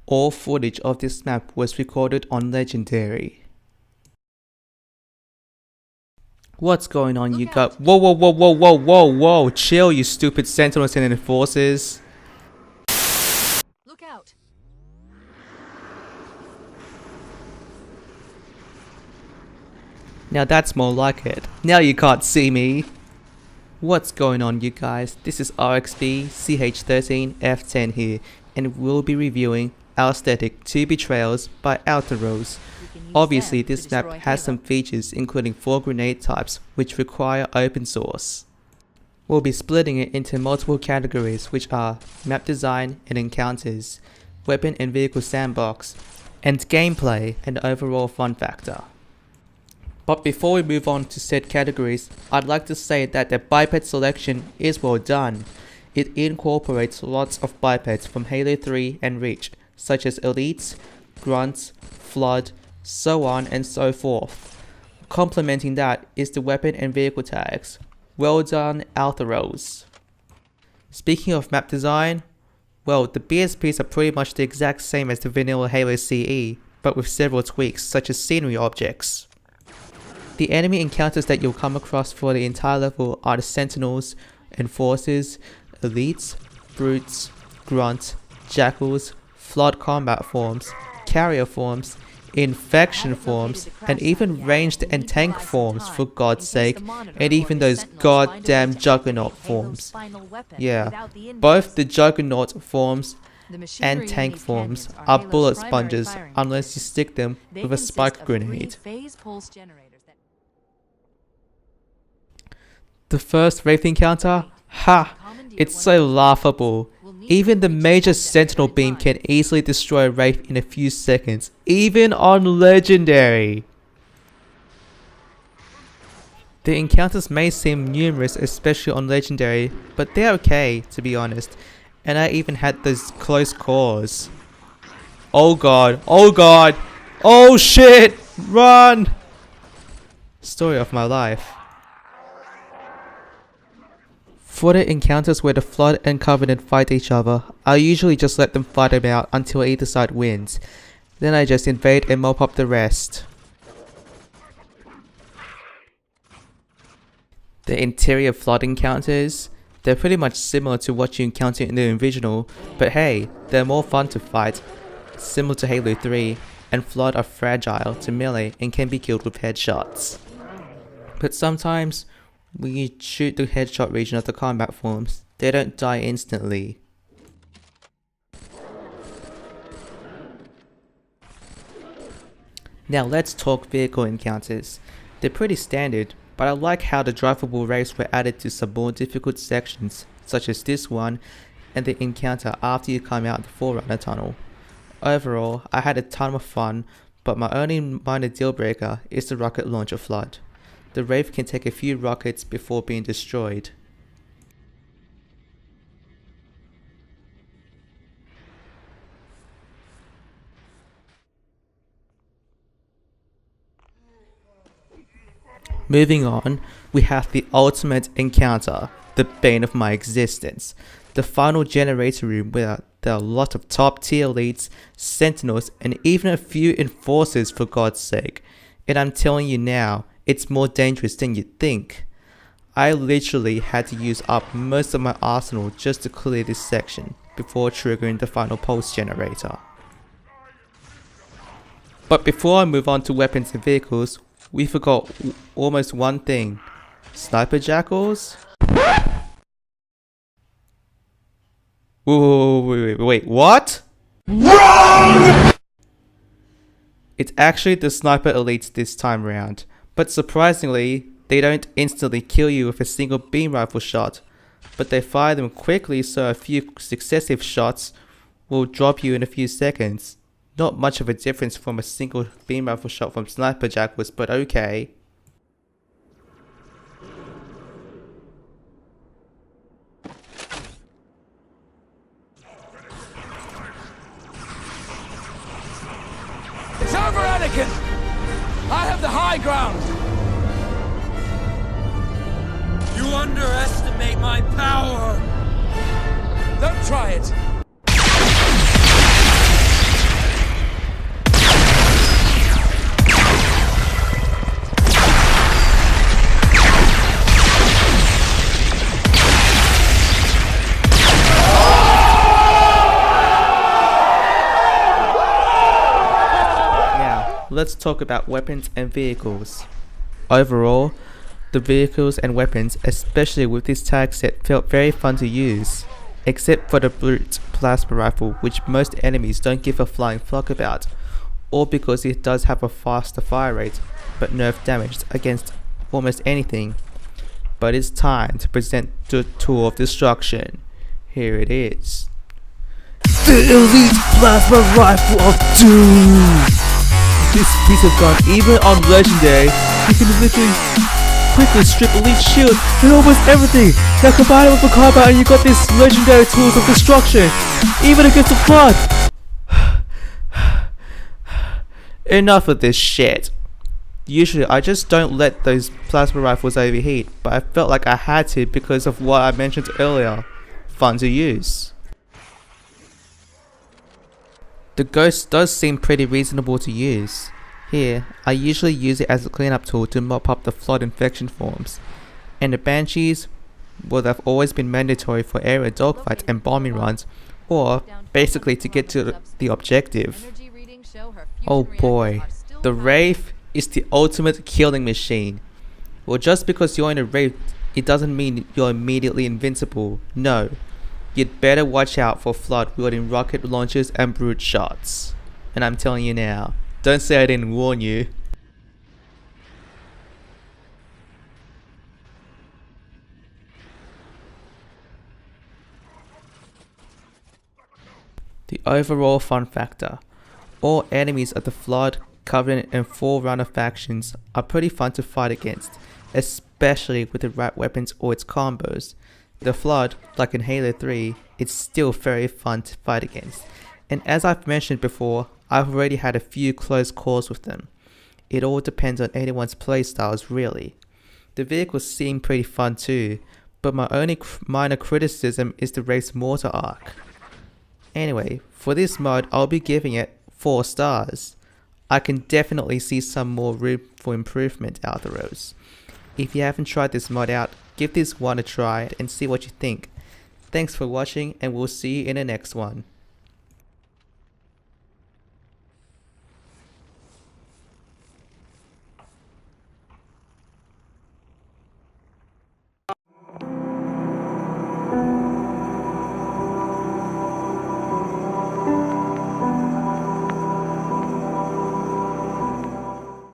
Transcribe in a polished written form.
All footage of this map was recorded on Legendary. What's going on, you guys? Whoa, chill, you stupid sentinels and enforcers. Look out. Now that's more like it. Now you can't see me. What's going on, you guys? This is RXB CH13F10 here, and we'll be reviewing Althestic 2 Betrayals by Altheros. Obviously, this map has some features including 4 grenade types which require open source. We'll be splitting it into multiple categories, which are map design and encounters, weapon and vehicle sandbox, and gameplay and overall fun factor. But before we move on to said categories, I'd like to say that the biped selection is well done. It incorporates lots of bipeds from Halo 3 and Reach, such as Elites, Grunts, Flood, so on and so forth. Complementing that is the weapon and vehicle tags. Well done, Altheros. Speaking of map design, well, the BSPs are pretty much the exact same as the vanilla Halo CE, but with several tweaks such as scenery objects. The enemy encounters that you'll come across for the entire level are the Sentinels, Enforcers, Elites, Brutes, Grunts, Jackals, Flood combat forms, Carrier forms, Infection forms, and even ranged and tank forms for God's sake, and even those goddamn Juggernaut forms. Yeah, both the Juggernaut forms and tank forms are bullet sponges unless you stick them with a spike grenade. The first Wraith encounter? Ha! It's so laughable. Even the major sentinel beam can easily destroy a Wraith in a few seconds, even on Legendary. The encounters may seem numerous, especially on Legendary, but they're okay, to be honest. And I even had those close calls. Oh god, oh shit, run! Story of my life. For the encounters where the Flood and Covenant fight each other, I usually just let them fight them out until either side wins. Then I just invade and mop up the rest. The interior Flood encounters, they're pretty much similar to what you encounter in the original, but hey, they're more fun to fight, similar to Halo 3, and Flood are fragile to melee and can be killed with headshots. But sometimes, when you shoot the headshot region of the combat forms, they don't die instantly. Now let's talk vehicle encounters. They're pretty standard, but I like how the drivable wraiths were added to some more difficult sections, such as this one, and the encounter after you come out the Forerunner tunnel. Overall, I had a ton of fun, but my only minor deal breaker is the rocket launcher Flood. The Wraith can take a few rockets before being destroyed. Moving on, we have the ultimate encounter, the bane of my existence. The final generator room where there are a lot of top tier elites, sentinels, and even a few enforcers for God's sake. And I'm telling you now, it's more dangerous than you'd think. I literally had to use up most of my arsenal just to clear this section before triggering the final pulse generator. But before I move on to weapons and vehicles, we forgot almost one thing. Sniper Jackals? Wait, what? Wrong! It's actually the Sniper Elites this time round. But surprisingly, they don't instantly kill you with a single beam rifle shot, but they fire them quickly so a few successive shots will drop you in a few seconds. Not much of a difference from a single beam rifle shot from Sniper Jackals, but okay. It's over, Anakin! I have the high ground! You underestimate my power! Don't try it! let's talk about weapons and vehicles. Overall, the vehicles and weapons, especially with this tag set, felt very fun to use, except for the brute plasma rifle, which most enemies don't give a flying fuck about, or because it does have a faster fire rate, but nerf damage against almost anything. But it's time to present the tool of destruction. Here it is. The Elite Plasma Rifle of Doom! This piece of gun, even on Legendary, you can literally quickly strip Elite shield and almost everything. Now combine it with a combat and you got this Legendary tools of destruction, even against the Flood! Enough of this shit. Usually I just don't let those plasma rifles overheat, but I felt like I had to because of what I mentioned earlier. Fun to use. The Ghost does seem pretty reasonable to use. Here, I usually use it as a cleanup tool to mop up the Flood infection forms. And the Banshees, well, they've always been mandatory for area dogfights and bombing runs, or basically to get to the objective. Oh boy, the Wraith is the ultimate killing machine. Well, just because you're in a Wraith, it doesn't mean you're immediately invincible. No, you'd better watch out for Flood wielding rocket launchers and brute shots. And I'm telling you now, don't say I didn't warn you. The overall fun factor. All enemies of the Flood, Covenant and Forerunner factions are pretty fun to fight against, especially with the right weapons or its combos. The Flood, like in Halo 3, it's still very fun to fight against, and as I've mentioned before, I've already had a few close calls with them. It all depends on anyone's playstyles really. The vehicles seem pretty fun too, but my only minor criticism is the Wraith's mortar arc. Anyway, for this mod I'll be giving it 4 stars. I can definitely see some more room for improvement, Altheros. If you haven't tried this mod out, give this one a try and see what you think. Thanks for watching and we'll see you in the next one.